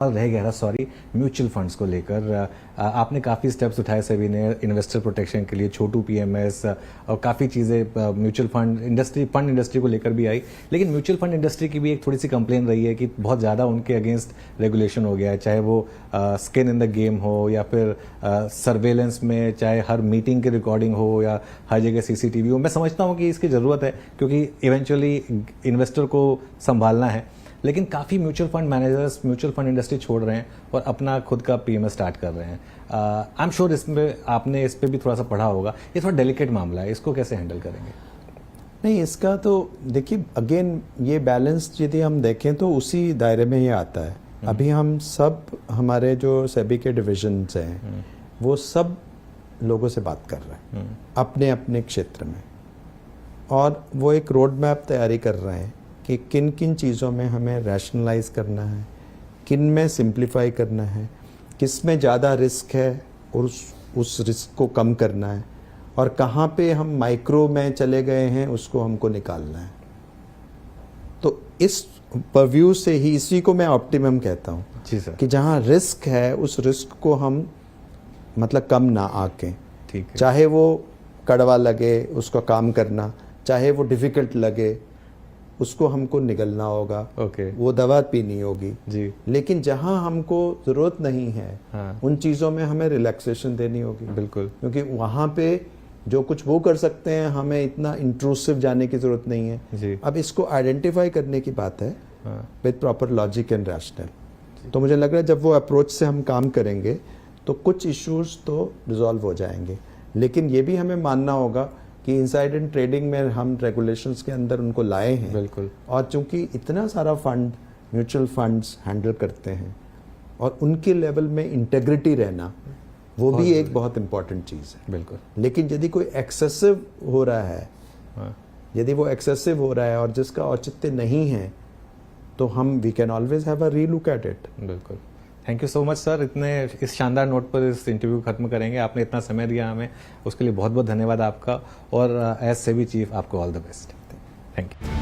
रह गया था सॉरी म्यूचुअल फंड्स को लेकर। आपने काफ़ी स्टेप्स उठाए सेबी ने इन्वेस्टर प्रोटेक्शन के लिए, छोटू पीएमएस और काफ़ी चीज़ें म्यूचुअल फंड इंडस्ट्री को लेकर भी आई। लेकिन म्यूचुअल फंड इंडस्ट्री की भी एक थोड़ी सी कंप्लेन रही है कि बहुत ज़्यादा उनके अगेंस्ट रेगुलेशन हो गया है, चाहे वो स्किन इन द गेम हो या फिर सर्वेलेंस में, चाहे हर मीटिंग की रिकॉर्डिंग हो या हर जगह सीसीटीवी हो। मैं समझता हूँ कि इसकी ज़रूरत है क्योंकि इवेंचुअली इन्वेस्टर को संभालना है, लेकिन काफ़ी mutual fund managers mutual fund industry छोड़ रहे हैं और अपना खुद का पीएमएस स्टार्ट कर रहे हैं। आई एम श्योर इसमें आपने इस पर भी थोड़ा सा पढ़ा होगा। ये थोड़ा डेलिकेट मामला है, इसको कैसे हैंडल करेंगे? नहीं, इसका तो देखिए अगेन ये बैलेंस यदि हम देखें तो उसी दायरे में ही आता है। अभी हम सब हमारे जो सेबी के डिविजन्स हैं वो सब लोगों से बात कर रहे हैं अपने अपने क्षेत्र में, और वो एक रोड मैप तैयारी कर रहे हैं कि किन किन चीज़ों में हमें रैशनलाइज करना है, किन में सिंप्लीफाई करना है, किस में ज़्यादा रिस्क है और उस रिस्क को कम करना है, और कहाँ पे हम माइक्रो में चले गए हैं उसको हमको निकालना है। तो इस परव्यू से ही इसी को मैं ऑप्टिमम कहता हूँ जी सर, कि जहाँ रिस्क है उस रिस्क को हम मतलब कम ना आके, ठीक है, चाहे वो कड़वा लगे उसको काम करना, चाहे वो डिफिकल्ट लगे उसको हमको निगलना होगा, ओके, वो दवा पीनी होगी जी, लेकिन जहां हमको जरूरत नहीं है हाँ, उन चीज़ों में हमें रिलैक्सेशन देनी होगी, बिल्कुल, क्योंकि वहां पे जो कुछ वो कर सकते हैं हमें इतना इंट्रूसिव जाने की जरूरत नहीं है। जी, अब इसको आइडेंटिफाई करने की बात है हाँ, with proper logic and rational. तो मुझे लग रहा है जब वो अप्रोच से हम काम करेंगे तो कुछ इश्यूज तो रिजॉल्व हो जाएंगे, लेकिन ये भी हमें मानना होगा कि इनसाइडर ट्रेडिंग में हम रेगुलेशंस के अंदर उनको लाए हैं, बिल्कुल, और चूंकि इतना सारा फंड म्यूचुअल फंड्स हैंडल करते हैं और उनके लेवल में इंटेग्रिटी रहना वो भी एक बहुत इंपॉर्टेंट चीज़ है। बिल्कुल, लेकिन यदि कोई एक्सेसिव हो रहा है, हाँ, यदि वो एक्सेसिव हो रहा है और जिसका औचित्य नहीं है, तो हम we can always have a relook at it. बिल्कुल। Thank you so much sir, इतने इस शानदार नोट पर इस इंटरव्यू खत्म करेंगे। आपने इतना समय दिया हमें, उसके लिए बहुत बहुत धन्यवाद आपका, और एज सेबी चीफ आपको all the best. Thank you.